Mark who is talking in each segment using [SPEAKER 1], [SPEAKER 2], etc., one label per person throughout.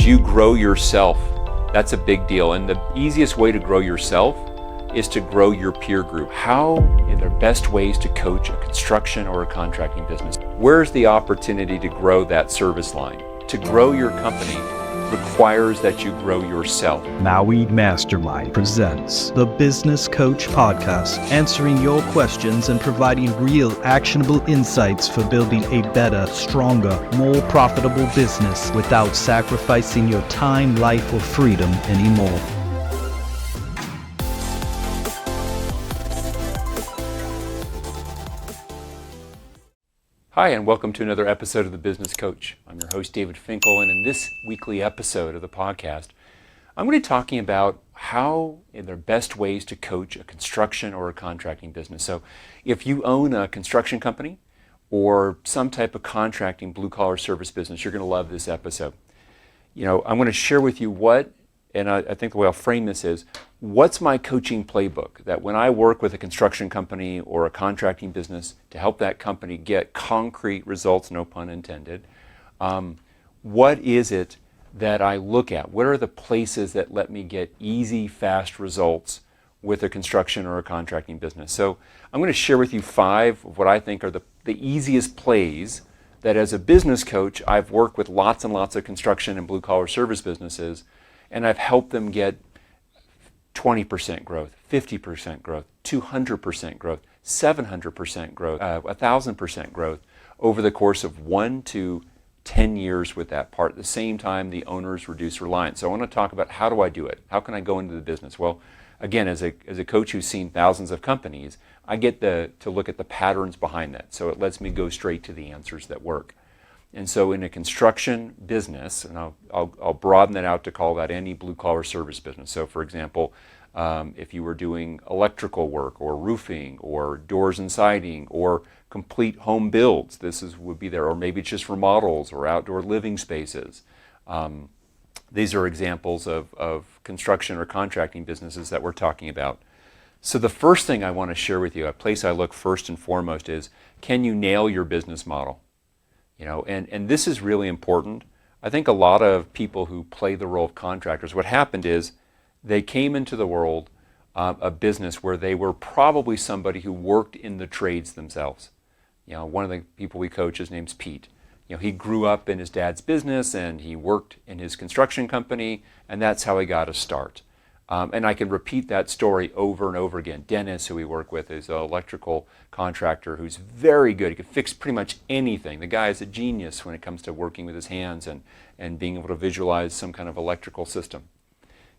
[SPEAKER 1] you grow yourself. That's a big deal. And the easiest way to grow yourself is to grow your peer group. How are the best ways to coach a construction or a contracting business? Where's the opportunity to grow that service line? To grow your company requires that you grow yourself.
[SPEAKER 2] Maui Mastermind presents the Business Coach Podcast, answering your questions and providing real actionable insights for building a better, stronger, more profitable business without sacrificing your time, life, or freedom anymore.
[SPEAKER 1] Hi, and welcome to another episode of The Business Coach. I'm your host, David Finkel, and in this weekly episode of the podcast, I'm going to be talking about how are the best ways to coach a construction or a contracting business. So if you own a construction company or some type of contracting blue-collar service business, you're going to love this episode. I'm going to share with you I think the way I'll frame this is, what's my coaching playbook? That when I work with a construction company or a contracting business to help that company get concrete results, no pun intended, what is it that I look at? What are the places that let me get easy, fast results with a construction or a contracting business? So I'm going to share with you 5 of what I think are the easiest plays that as a business coach, I've worked with lots and lots of construction and blue-collar service businesses, and I've helped them get 20% growth, 50% growth, 200% growth, 700% growth, 1,000% growth over the course of 1 to 10 years with that part. At the same time, the owners reduce reliance. So I want to talk about, how do I do it? How can I go into the business? Well, again, as a coach who's seen thousands of companies, I get to look at the patterns behind that. So it lets me go straight to the answers that work. And so in a construction business, and I'll broaden that out to call that any blue-collar service business. So for example, if you were doing electrical work or roofing or doors and siding or complete home builds, would be there, or maybe it's just remodels or outdoor living spaces. These are examples of construction or contracting businesses that we're talking about. So the first thing I want to share with you, a place I look first and foremost is, can you nail your business model? And this is really important. I think a lot of people who play the role of contractors, what happened is they came into the world a business where they were probably somebody who worked in the trades themselves. One of the people we coach, his name's Pete. He grew up in his dad's business and he worked in his construction company, and that's how he got a start. And I can repeat that story over and over again. Dennis, who we work with, is an electrical contractor who's very good. He can fix pretty much anything. The guy is a genius when it comes to working with his hands and being able to visualize some kind of electrical system.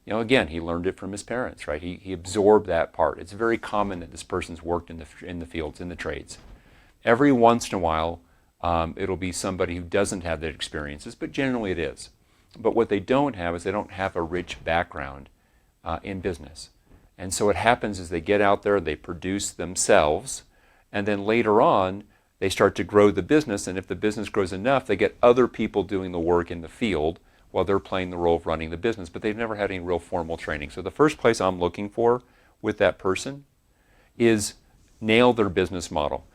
[SPEAKER 1] Again, he learned it from his parents, right? He absorbed that part. It's very common that this person's worked in the fields, in the trades. Every once in a while, it'll be somebody who doesn't have that experiences, but generally it is. But what they don't have is they don't have a rich background in business. And so what happens is they get out there, they produce themselves, and then later on they start to grow the business, and if the business grows enough, they get other people doing the work in the field while they're playing the role of running the business, but they've never had any real formal training. So the first place I'm looking for with that person is nail their business model.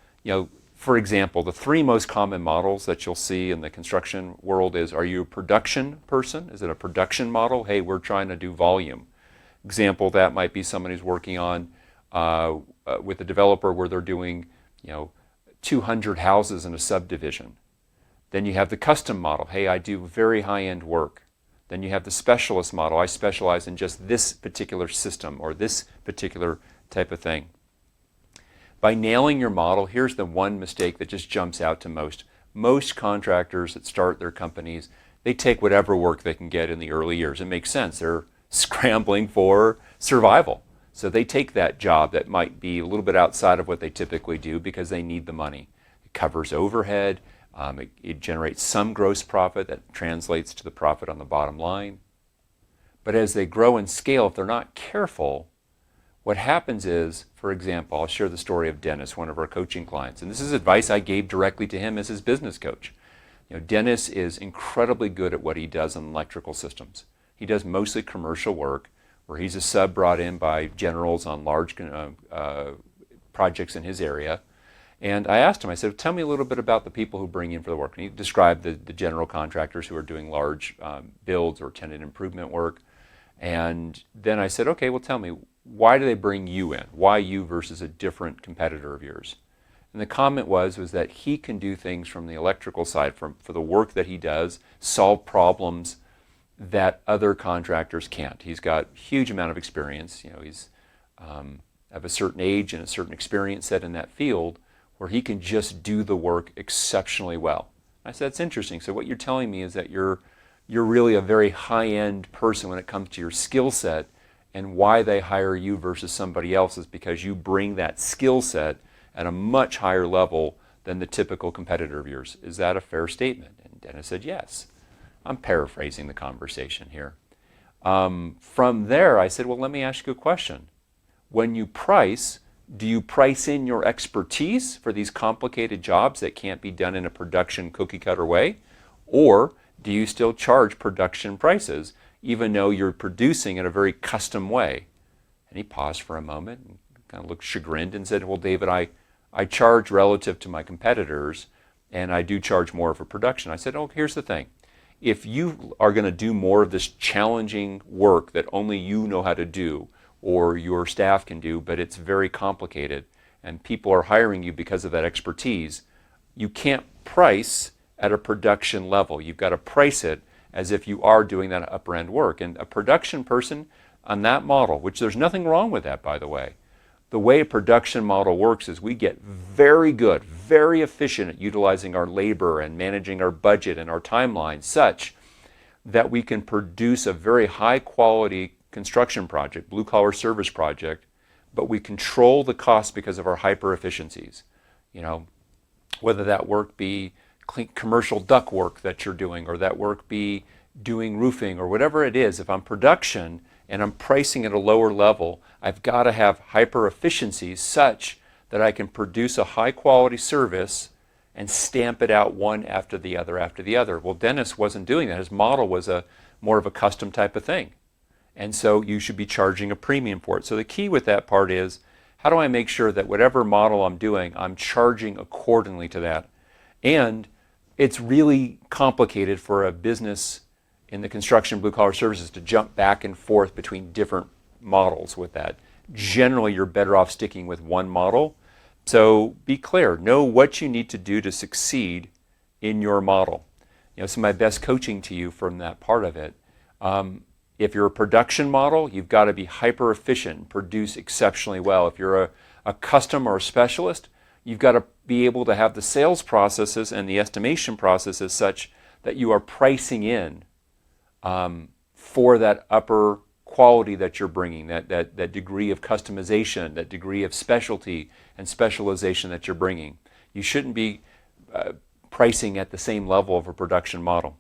[SPEAKER 1] For example, the 3 most common models that you'll see in the construction world is, are you a production person? Is it a production model? Hey, we're trying to do volume. Example, that might be somebody who's working on with a developer where they're doing 200 houses in a subdivision. Then you have the custom model. Hey, I do very high-end work. Then you have the specialist model. I specialize in just this particular system or this particular type of thing. By nailing your model, here's the one mistake that just jumps out to most. Most contractors that start their companies, they take whatever work they can get in the early years. It makes sense. They're scrambling for survival. So they take that job that might be a little bit outside of what they typically do because they need the money. It covers overhead. It generates some gross profit that translates to the profit on the bottom line. But as they grow and scale, if they're not careful, what happens is, for example, I'll share the story of Dennis, one of our coaching clients. And this is advice I gave directly to him as his business coach. Dennis is incredibly good at what he does in electrical systems. He does mostly commercial work where he's a sub brought in by generals on large projects in his area. And I asked him, I said, tell me a little bit about the people who bring in for the work. And he described the general contractors who are doing large builds or tenant improvement work. And then I said, okay, well, tell me, why do they bring you in? Why you versus a different competitor of yours? And the comment was that he can do things from the electrical side, for the work that he does, solve problems that other contractors can't. He's got a huge amount of experience. He's of a certain age and a certain experience set in that field where he can just do the work exceptionally well. I said, that's interesting. So what you're telling me is that you're really a very high-end person when it comes to your skill set, and why they hire you versus somebody else is because you bring that skill set at a much higher level than the typical competitor of yours. Is that a fair statement? And Dennis said, yes. I'm paraphrasing the conversation here. From there, I said, well, let me ask you a question. When you price, do you price in your expertise for these complicated jobs that can't be done in a production cookie-cutter way? Or do you still charge production prices, even though you're producing in a very custom way? And he paused for a moment and kind of looked chagrined and said, well, David, I charge relative to my competitors, and I do charge more for production. I said, oh, here's the thing. If you are going to do more of this challenging work that only you know how to do, or your staff can do, but it's very complicated, and people are hiring you because of that expertise, you can't price at a production level. You've got to price it as if you are doing that upper end work. And a production person on that model, which there's nothing wrong with that, by the way a production model works is we get very good, very efficient at utilizing our labor and managing our budget and our timeline such that we can produce a very high quality construction project, blue collar service project, but we control the cost because of our hyper efficiencies. Whether that work be commercial duct work that you're doing, or that work be doing roofing, or whatever it is, if I'm production and I'm pricing at a lower level, I've got to have hyper efficiencies such that I can produce a high quality service and stamp it out one after the other after the other. Well, Dennis wasn't doing that. His model was more of a custom type of thing. And so you should be charging a premium for it. So the key with that part is, how do I make sure that whatever model I'm doing, I'm charging accordingly to that? And it's really complicated for a business in the construction blue collar services to jump back and forth between different models with that. Generally, you're better off sticking with one model. So be clear, know what you need to do to succeed in your model. Some of my best coaching to you from that part of it. If you're a production model, you've got to be hyper efficient and produce exceptionally well. If you're a custom or a specialist, you've got to be able to have the sales processes and the estimation processes such that you are pricing in for that upper quality that you're bringing, that degree of customization, that degree of specialty and specialization that you're bringing. You shouldn't be pricing at the same level of a production model.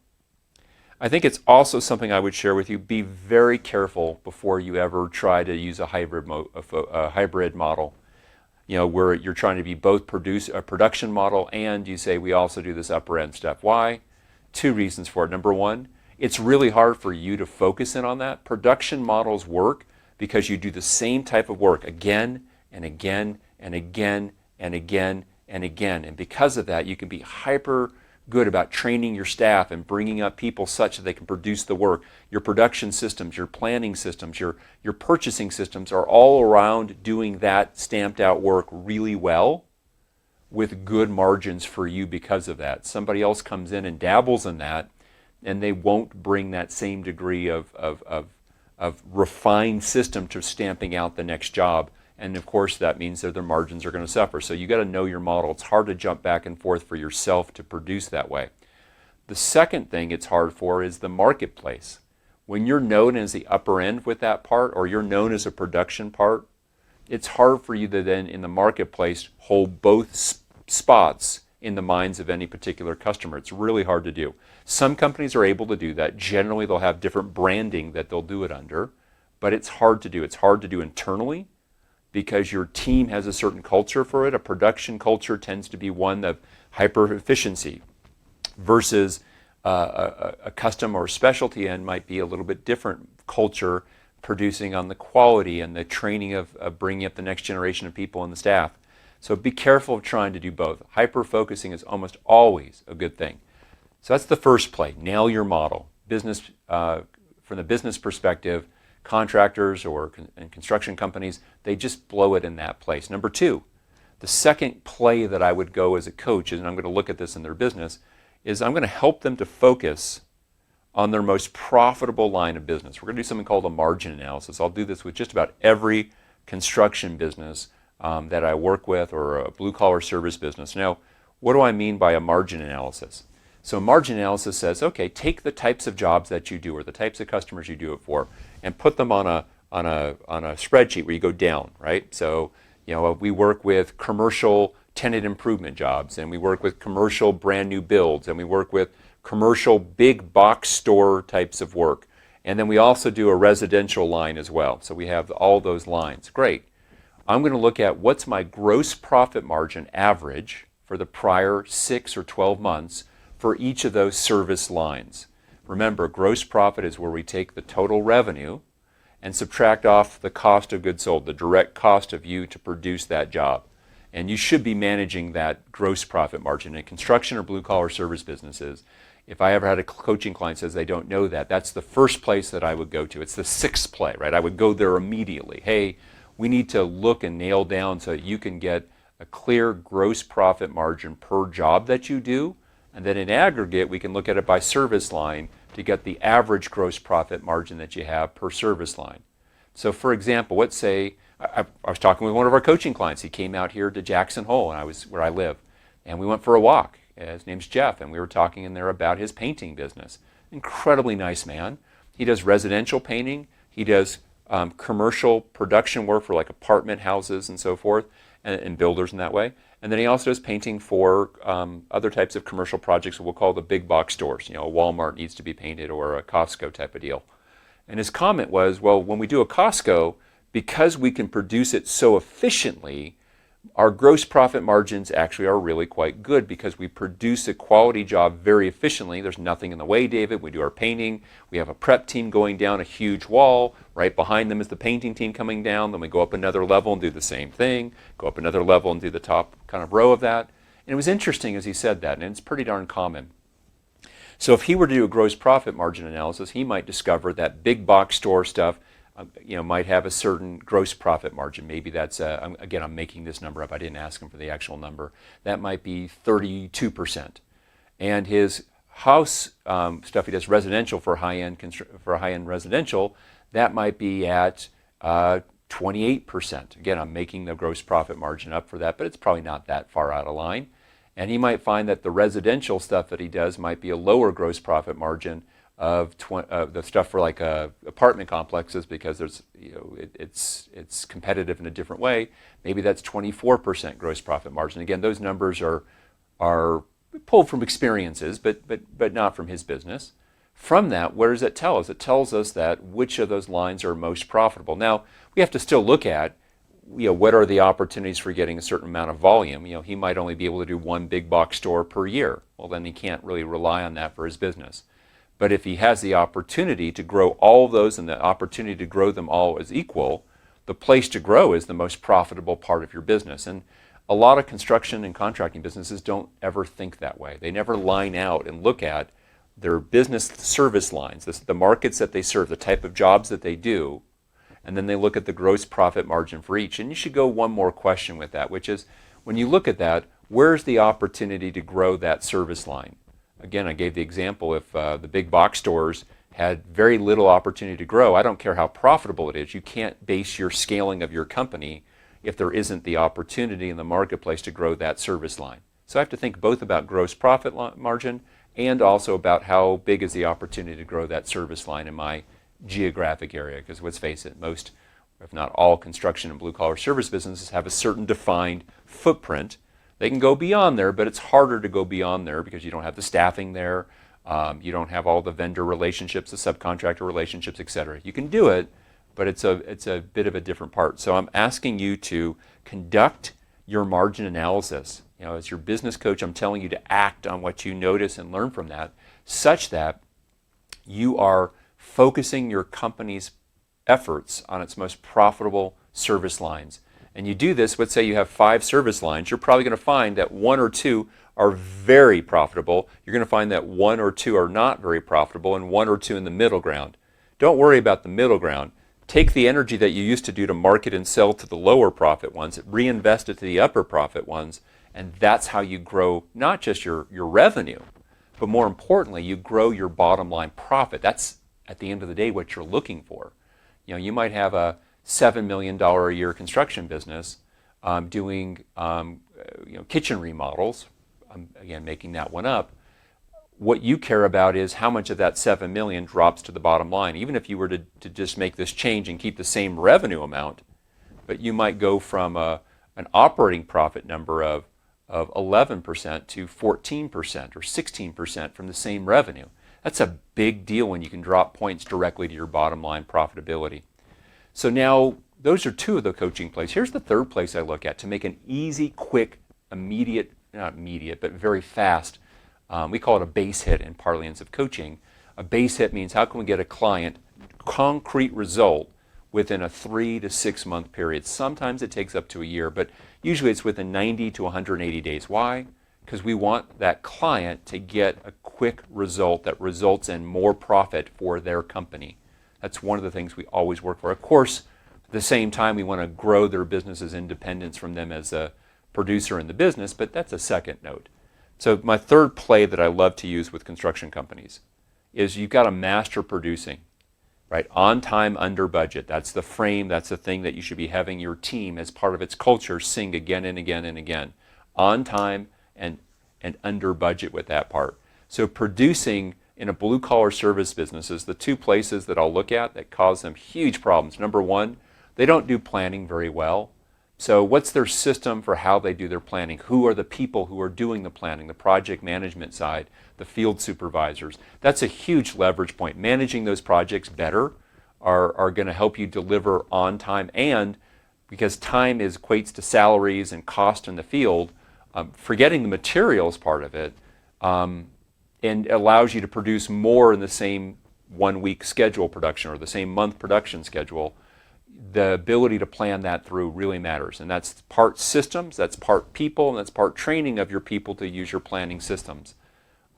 [SPEAKER 1] I think it's also something I would share with you. Be very careful before you ever try to use a hybrid model, where you're trying to be both produce a production model and you say we also do this upper end stuff. Why? Two reasons for it. Number one, it's really hard for you to focus in on that. Production models work because you do the same type of work again and again and again and again and again. And because of that, you can be hyper good about training your staff and bringing up people such that they can produce the work. Your production systems, your planning systems, your purchasing systems are all around doing that stamped out work really well with good margins for you because of that. Somebody else comes in and dabbles in that, and they won't bring that same degree of refined system to stamping out the next job. And of course, that means that their margins are going to suffer. So you got to know your model. It's hard to jump back and forth for yourself to produce that way. The second thing it's hard for is the marketplace. When you're known as the upper end with that part, or you're known as a production part, it's hard for you to then in the marketplace hold both spots in the minds of any particular customer. It's really hard to do. Some companies are able to do that. Generally, they'll have different branding that they'll do it under, but it's hard to do. It's hard to do internally because your team has a certain culture for it. A production culture tends to be one of hyper efficiency versus a custom or specialty end might be a little bit different culture, producing on the quality and the training of bringing up the next generation of people in the staff. So be careful of trying to do both. Hyper-focusing is almost always a good thing. So that's the first play. Nail your model. Business, from the business perspective, contractors and construction companies, they just blow it in that place. Number two, the second play that I would go as a coach, and I'm going to look at this in their business, is I'm going to help them to focus on their most profitable line of business. We're going to do something called a margin analysis. I'll do this with just about every construction business that I work with, or a blue-collar service business. Now, what do I mean by a margin analysis? So margin analysis says, okay, take the types of jobs that you do or the types of customers you do it for and put them on a spreadsheet where you go down, right? So, we work with commercial tenant improvement jobs, and we work with commercial brand new builds, and we work with commercial big box store types of work. And then we also do a residential line as well. So we have all those lines. Great. I'm going to look at what's my gross profit margin average for the prior 6 or 12 months for each of those service lines. Remember, gross profit is where we take the total revenue and subtract off the cost of goods sold, the direct cost of you to produce that job. And you should be managing that gross profit margin. In construction or blue-collar service businesses, if I ever had a coaching client says they don't know that, that's the first place that I would go to. It's the sixth play, right? I would go there immediately. Hey, we need to look and nail down so that you can get a clear gross profit margin per job that you do. And then in aggregate, we can look at it by service line to get the average gross profit margin that you have per service line. So for example, let's say, I was talking with one of our coaching clients. He came out here to Jackson Hole, and where I live, and we went for a walk. His name's Jeff, and we were talking in there about his painting business. Incredibly nice man. He does residential painting. He does commercial production work for like apartment houses and so forth, and builders in that way. And then he also does painting for other types of commercial projects that we'll call the big box stores. A Walmart needs to be painted, or a Costco type of deal. And his comment was, well, when we do a Costco, because we can produce it so efficiently, our gross profit margins actually are really quite good because we produce a quality job very efficiently. There's nothing in the way, David. We do our painting. We have a prep team going down a huge wall. Right behind them is the painting team coming down. Then we go up another level and do the same thing. Go up another level and do the top kind of row of that. And it was interesting as he said that, and it's pretty darn common. So if he were to do a gross profit margin analysis, he might discover that big box store stuff might have a certain gross profit margin. Maybe that's, again, I'm making this number up. I didn't ask him for the actual number. That might be 32%. And his house stuff, he does residential for high-end residential, that might be at 28%. Again, I'm making the gross profit margin up for that, but it's probably not that far out of line. And he might find that the residential stuff that he does might be a lower gross profit margin of the stuff for like apartment complexes, because there's it's competitive in a different way. Maybe that's 24% gross profit margin. Again, those numbers are pulled from experiences, but not from his business. From that, what does it tell us? It tells us that which of those lines are most profitable. Now, we have to still look at what are the opportunities for getting a certain amount of volume. He might only be able to do one big box store per year. Well, then he can't really rely on that for his business. But if he has the opportunity to grow all of those and the opportunity to grow them all as equal, the place to grow is the most profitable part of your business. And a lot of construction and contracting businesses don't ever think that way. They never line out and look at their business service lines, the markets that they serve, the type of jobs that they do, and then they look at the gross profit margin for each. And you should go one more question with that, which is, when you look at that, where's the opportunity to grow that service line? Again, I gave the example, if the big box stores had very little opportunity to grow, I don't care how profitable it is, you can't base your scaling of your company if there isn't the opportunity in the marketplace to grow that service line. So I have to think both about gross profit margin and also about how big is the opportunity to grow that service line in my geographic area, because let's face it, most, if not all, construction and blue-collar service businesses have a certain defined footprint. They can go beyond there, but it's harder to go beyond there because you don't have the staffing there, you don't have all the vendor relationships, the subcontractor relationships, etc. You can do it, but it's a bit of a different part. So I'm asking you to conduct your margin analysis. As your business coach, I'm telling you to act on what you notice and learn from that, such that you are focusing your company's efforts on its most profitable service lines. And you do this, let's say you have 5 service lines, you're probably going to find that 1 or 2 are very profitable. You're going to find that 1 or 2 are not very profitable, and 1 or 2 in the middle ground. Don't worry about the middle ground. Take the energy that you used to do to market and sell to the lower profit ones, reinvest it to the upper profit ones, and that's how you grow not just your revenue, but more importantly, you grow your bottom line profit. That's, at the end of the day, what you're looking for. You might have a $7 million a year construction business doing kitchen remodels. Again, making that one up. What you care about is how much of that $7 million drops to the bottom line. Even if you were to just make this change and keep the same revenue amount, but you might go from an operating profit number of 11% to 14% or 16% from the same revenue. That's a big deal when you can drop points directly to your bottom line profitability. So now, those are 2 of the coaching plays. Here's the 3rd place I look at to make an easy, quick, immediate, not immediate, but very fast. We call it a base hit in parlance of coaching. A base hit means how can we get a client concrete result within a 3 to 6 month period. Sometimes it takes up to a year, but usually it's within 90 to 180 days. Why? Because we want that client to get a quick result that results in more profit for their company. That's one of the things we always work for. Of course, at the same time, we want to grow their business's independence from them as a producer in the business, but that's a second note. So my 3rd play that I love to use with construction companies is you've got to master producing, right? On time, under budget. That's the frame, that's the thing that you should be having your team as part of its culture sing again and again and again. On time and under budget with that part. So producing in a blue-collar service business is the 2 places that I'll look at that cause them huge problems. Number 1, they don't do planning very well. So what's their system for how they do their planning? Who are the people who are doing the planning, the project management side, the field supervisors? That's a huge leverage point. Managing those projects better are going to help you deliver on time, and because time equates to salaries and cost in the field, forgetting the materials part of it, and allows you to produce more in the same 1 week schedule production or the same month production schedule. The ability to plan that through really matters. And that's part systems, that's part people, and that's part training of your people to use your planning systems.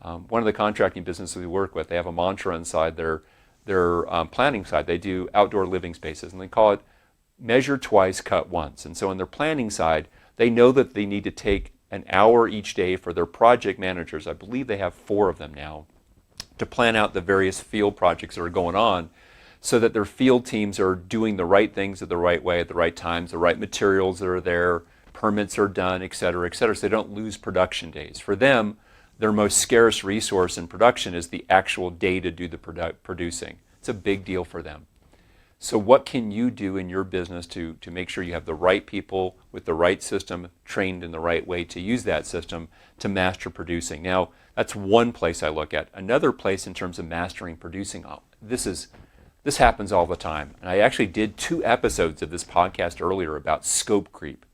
[SPEAKER 1] One of the contracting businesses we work with, they have a mantra inside their planning side. They do outdoor living spaces, and they call it measure twice, cut once. And so on their planning side, they know that they need to take an hour each day for their project managers. I believe they have 4 of them now, to plan out the various field projects that are going on, so that their field teams are doing the right things at the right way, at the right times, the right materials that are there, permits are done, et cetera, so they don't lose production days. For them, their most scarce resource in production is the actual day to do the producing. It's a big deal for them. So what can you do in your business to make sure you have the right people with the right system, trained in the right way to use that system to master producing? Now, that's one place I look at. Another place in terms of mastering producing, this happens all the time. And I actually did 2 episodes of this podcast earlier about scope creep.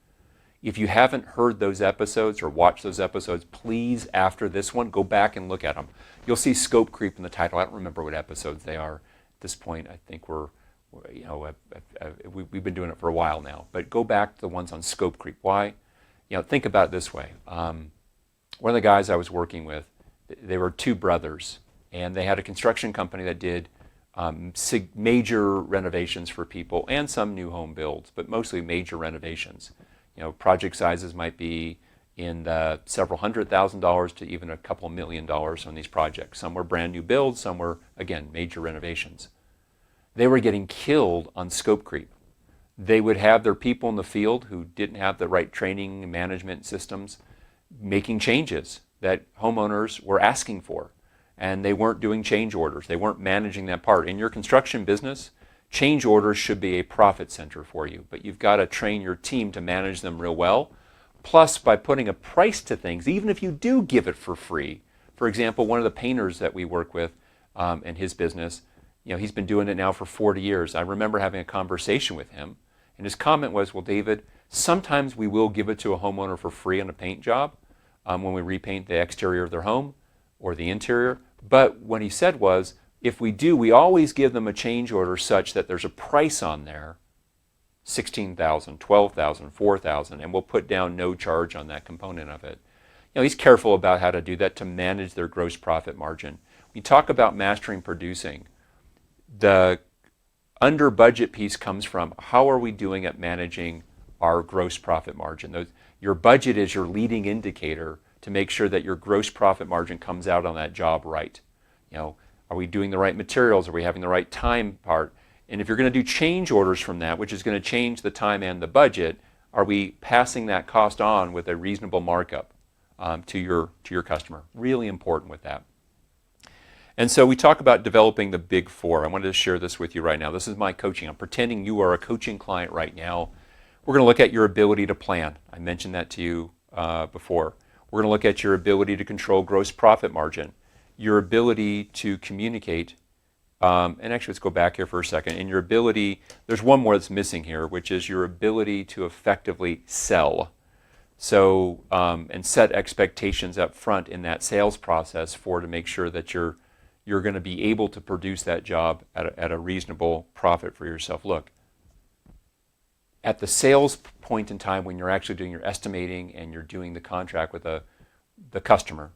[SPEAKER 1] If you haven't heard those episodes or watched those episodes, please, after this one, go back and look at them. You'll see scope creep in the title. I don't remember what episodes they are at this point. I think we've been doing it for a while now. But go back to the ones on scope creep. Why? Think about it this way. One of the guys I was working with, they were 2 brothers, and they had a construction company that did major renovations for people and some new home builds, but mostly major renovations. Project sizes might be in the several $100,000 to even a couple $1 million on these projects. Some were brand new builds, some were, again, major renovations. They were getting killed on scope creep. They would have their people in the field who didn't have the right training and management systems making changes that homeowners were asking for, and they weren't doing change orders. They weren't managing that part. In your construction business, change orders should be a profit center for you, but you've got to train your team to manage them real well. Plus, by putting a price to things, even if you do give it for free. For example, one of the painters that we work with in his business, he's been doing it now for 40 years. I remember having a conversation with him, and his comment was, well, David, sometimes we will give it to a homeowner for free on a paint job when we repaint the exterior of their home or the interior. But what he said was, if we do, we always give them a change order such that there's a price on there $16,000, $12,000, $4,000, and we'll put down no charge on that component of it. He's careful about how to do that to manage their gross profit margin. We talk about mastering producing. The under budget piece comes from how are we doing at managing our gross profit margin. Your budget is your leading indicator to make sure that your gross profit margin comes out on that job right. Are we doing the right materials? Are we having the right time part? And if you're going to do change orders from that, which is going to change the time and the budget, are we passing that cost on with a reasonable markup to your customer? Really important with that. And so we talk about developing the big four. I wanted to share this with you right now. This is my coaching. I'm pretending you are a coaching client right now. We're going to look at your ability to plan. I mentioned that to you before. We're going to look at your ability to control gross profit margin, your ability to communicate, and actually let's go back here for a second, and your ability, there's one more that's missing here, which is your ability to effectively sell. So, and set expectations up front in that sales process to make sure that you're going to be able to produce that job at a reasonable profit for yourself. Look, at the sales point in time when you're actually doing your estimating and you're doing the contract with the customer,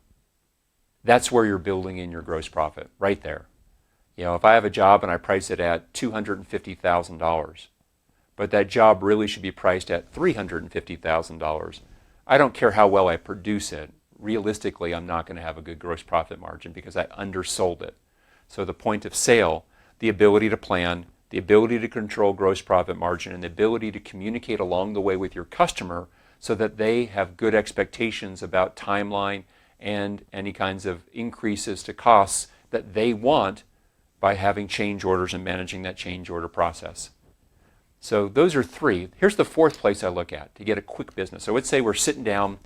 [SPEAKER 1] that's where you're building in your gross profit, right there. If I have a job and I price it at $250,000, but that job really should be priced at $350,000, I don't care how well I produce it. Realistically, I'm not going to have a good gross profit margin because I undersold it. So the point of sale, the ability to plan, the ability to control gross profit margin, and the ability to communicate along the way with your customer so that they have good expectations about timeline and any kinds of increases to costs that they want by having change orders and managing that change order process. So those are three. Here's the fourth place I look at to get a quick business. So let's say we're sitting down,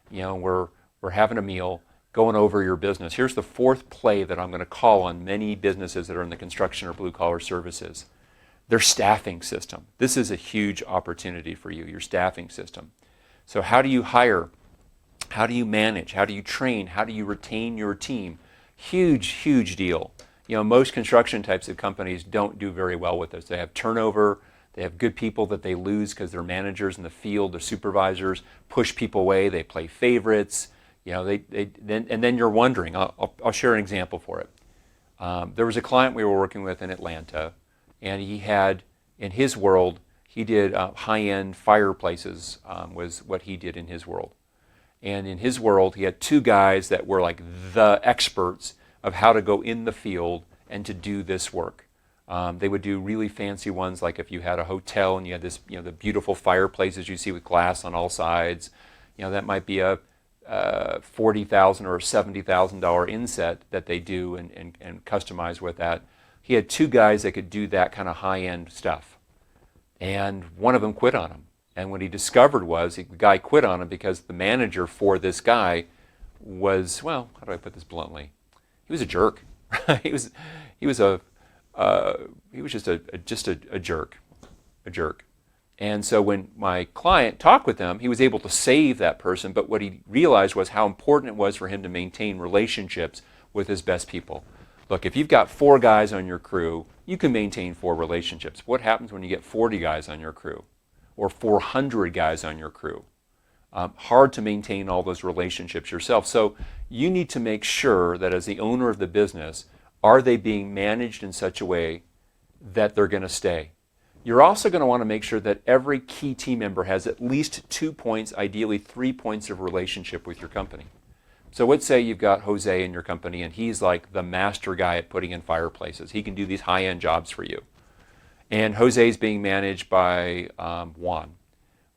[SPEAKER 1] we're having a meal, going over your business. Here's the fourth play that I'm going to call on many businesses that are in the construction or blue collar services. Their staffing system. This is a huge opportunity for you, your staffing system. So how do you hire? How do you manage? How do you train? How do you retain your team? Huge, huge deal. Most construction types of companies don't do very well with this. They have turnover. They have good people that they lose because their managers in the field, their supervisors, push people away. They play favorites. Then you're wondering. I'll share an example for it. There was a client we were working with in Atlanta, and he had, in his world, he did high-end fireplaces was what he did in his world. And in his world, he had two guys that were like the experts of how to go in the field and to do this work. They would do really fancy ones, like if you had a hotel and you had this, the beautiful fireplaces you see with glass on all sides. That might be a $40,000 or $70,000 inset that they do and customize with that. He had two guys that could do that kind of high-end stuff, and one of them quit on him. And what he discovered was the guy quit on him because the manager for this guy was, well, how do I put this bluntly? He was a jerk. he was just a jerk. And so when my client talked with him, he was able to save that person, but what he realized was how important it was for him to maintain relationships with his best people. Look, if you've got 4 guys on your crew, you can maintain 4 relationships. What happens when you get 40 guys on your crew or 400 guys on your crew? Hard to maintain all those relationships yourself. So you need to make sure that as the owner of the business, are they being managed in such a way that they're going to stay? You're also going to want to make sure that every key team member has at least 2 points, ideally 3 points of relationship with your company. So let's say you've got Jose in your company and he's like the master guy at putting in fireplaces. He can do these high-end jobs for you. And Jose's being managed by Juan.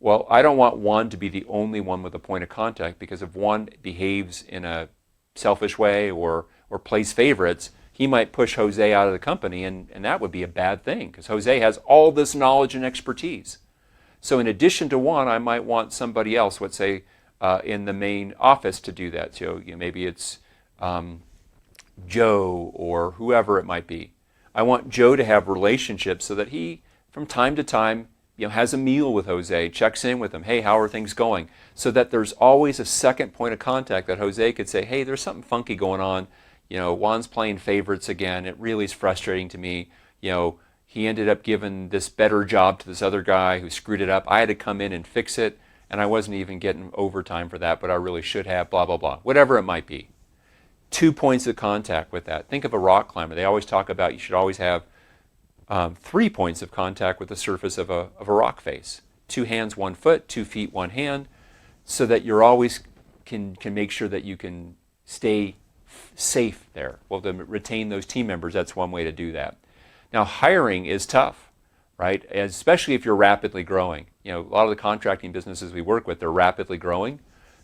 [SPEAKER 1] Well, I don't want Juan to be the only one with a point of contact, because if Juan behaves in a selfish way or plays favorites, he might push Jose out of the company, and that would be a bad thing because Jose has all this knowledge and expertise. So in addition to Juan, I might want somebody else, let's say in the main office, to do that. So maybe it's Joe or whoever it might be. I want Joe to have relationships so that he, from time to time, has a meal with Jose, checks in with him. Hey, how are things going? So that there's always a second point of contact that Jose could say, hey, there's something funky going on. Juan's playing favorites again. It really is frustrating to me. he ended up giving this better job to this other guy who screwed it up. I had to come in and fix it, and I wasn't even getting overtime for that, but I really should have, blah, blah, blah, whatever it might be. 2 points of contact with that. Think of a rock climber. They always talk about you should always have 3 points of contact with the surface of a rock face. 2 hands, 1 foot, 2 feet, 1 hand, so that you're always can make sure that you can stay safe there. Well, to retain those team members, that's one way to do that. Now, hiring is tough, right? Especially if you're rapidly growing. You know, a lot of the contracting businesses we work with, they're rapidly growing.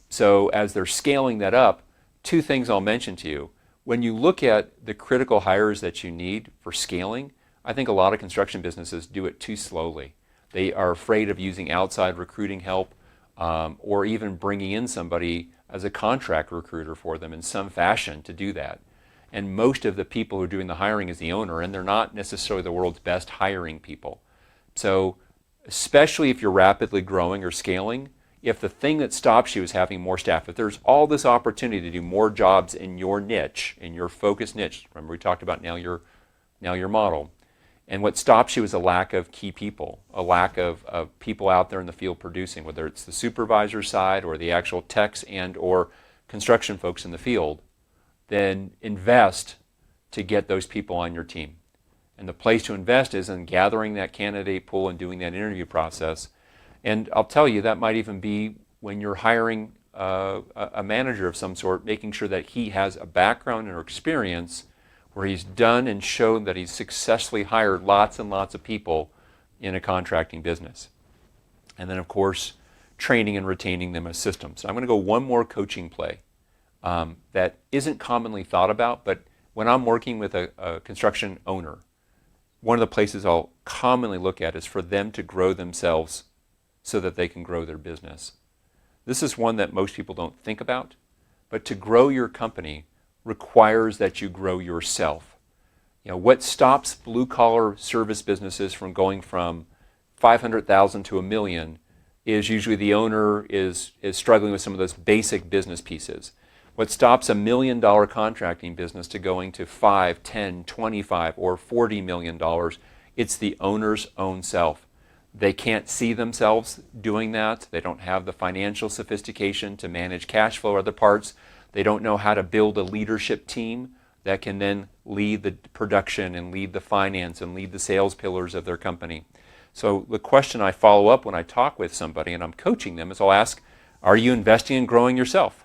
[SPEAKER 1] So as they're scaling that up, 2 things I'll mention to you. When you look at the critical hires that you need for scaling, I think a lot of construction businesses do it too slowly. They are afraid of using outside recruiting help, or even bringing in somebody as a contract recruiter for them in some fashion to do that. And most of the people who are doing the hiring is the owner, and they're not necessarily the world's best hiring people. So especially if you're rapidly growing or scaling, if the thing that stops you is having more staff, if there's all this opportunity to do more jobs in your niche, in your focus niche, remember we talked about now your model, and what stops you is a lack of key people, a lack of people out there in the field producing, whether it's the supervisor side or the actual techs and or construction folks in the field, then invest to get those people on your team. And the place to invest is in gathering that candidate pool and doing that interview process. And I'll tell you, that might even be when you're hiring a manager of some sort, making sure that he has a background or experience where he's done and shown that he's successfully hired lots and lots of people in a contracting business. And then, of course, training and retaining them as systems. So I'm going to go one more coaching play that isn't commonly thought about, but when I'm working with a construction owner, one of the places I'll commonly look at is for them to grow themselves so that they can grow their business. This is one that most people don't think about, but to grow your company requires that you grow yourself. You know, what stops blue-collar service businesses from going from 500,000 to $1 million is usually the owner is struggling with some of those basic business pieces. What stops $1 million contracting business to going to 5, 10, 25, or $40 million, it's the owner's own self. They can't see themselves doing that. They don't have the financial sophistication to manage cash flow or other parts. They don't know how to build a leadership team that can then lead the production and lead the finance and lead the sales pillars of their company. So the question I follow up when I talk with somebody and I'm coaching them is I'll ask, are you investing in growing yourself?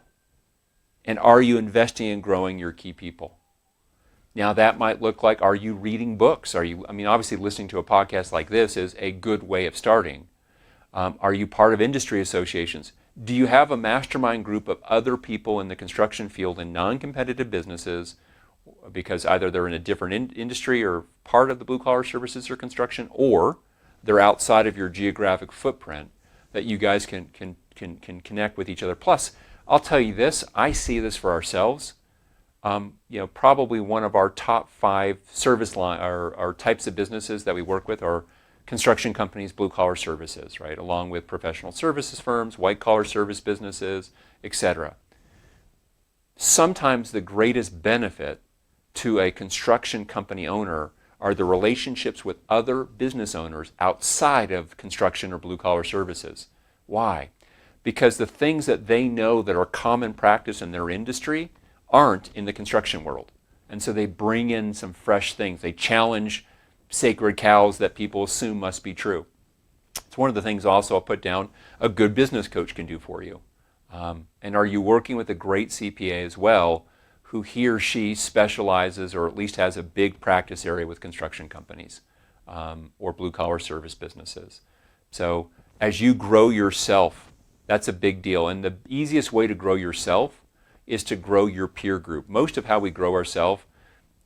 [SPEAKER 1] And are you investing in growing your key people? Now that might look like, are you reading books? Obviously listening to a podcast like this is a good way of starting. Are you part of industry associations? Do you have a mastermind group of other people in the construction field in non-competitive businesses because either they're in a different industry or part of the blue-collar services or construction, or they're outside of your geographic footprint that you guys can connect with each other? Plus, I'll tell you this, I see this for ourselves. Probably one of our top 5 service line or types of businesses that we work with are construction companies, blue-collar services, right, along with professional services firms, white-collar service businesses, etc. Sometimes the greatest benefit to a construction company owner are the relationships with other business owners outside of construction or blue-collar services. Why? Because the things that they know that are common practice in their industry aren't in the construction world. And so they bring in some fresh things. They challenge sacred cows that people assume must be true. It's one of the things also I'll put down a good business coach can do for you. And are you working with a great CPA as well who he or she specializes or at least has a big practice area with construction companies or blue-collar service businesses? So as you grow yourself, that's a big deal. And the easiest way to grow yourself is to grow your peer group. Most of how we grow ourselves,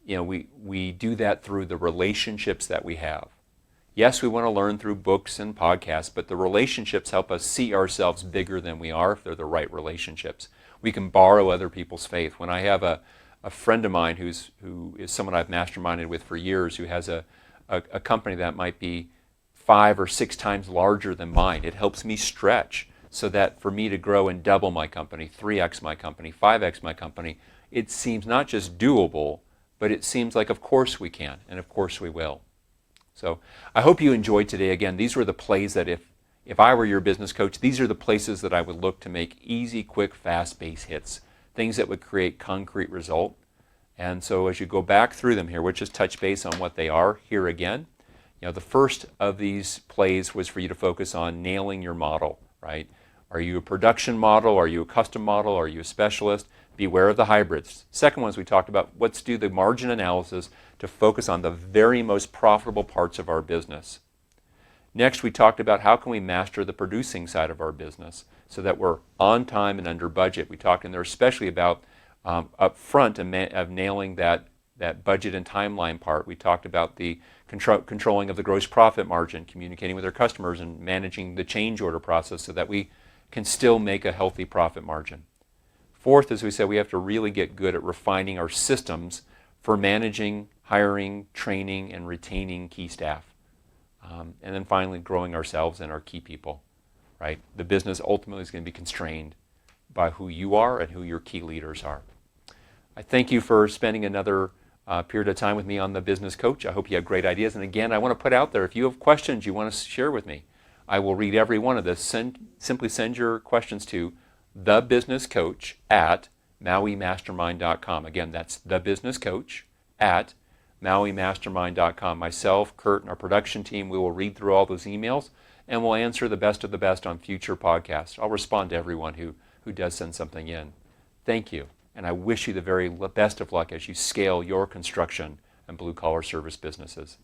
[SPEAKER 1] we do that through the relationships that we have. Yes, we want to learn through books and podcasts, but the relationships help us see ourselves bigger than we are if they're the right relationships. We can borrow other people's faith. When I have a friend of mine who is someone I've masterminded with for years, who has a company that might be 5 or 6 times larger than mine, it helps me stretch so that for me to grow and double my company, 3x my company, 5x my company, it seems not just doable, but it seems like of course we can, and of course we will. So I hope you enjoyed today. Again, these were the plays that if I were your business coach, these are the places that I would look to make easy, quick, fast base hits, things that would create concrete result. And so as you go back through them here, we'll just touch base on what they are here again. The first of these plays was for you to focus on nailing your model, right? Are you a production model? Are you a custom model? Are you a specialist? Beware of the hybrids. Second one is we talked about let's do the margin analysis to focus on the very most profitable parts of our business. Next, we talked about how can we master the producing side of our business so that we're on time and under budget. We talked in there especially about up front of nailing that budget and timeline part. We talked about the controlling of the gross profit margin, communicating with our customers, and managing the change order process so that we can still make a healthy profit margin. Fourth, as we said, we have to really get good at refining our systems for managing, hiring, training, and retaining key staff. And then finally, growing ourselves and our key people, right? The business ultimately is going to be constrained by who you are and who your key leaders are. I thank you for spending another period of time with me on The Business Coach. I hope you have great ideas. And again, I want to put out there, if you have questions you want to share with me, I will read every one of this. Simply send your questions to thebusinesscoach@mauimastermind.com. Again, that's thebusinesscoach@mauimastermind.com. Myself, Kurt, and our production team, we will read through all those emails and we'll answer the best of the best on future podcasts. I'll respond to everyone who does send something in. Thank you, and I wish you the very best of luck as you scale your construction and blue-collar service businesses.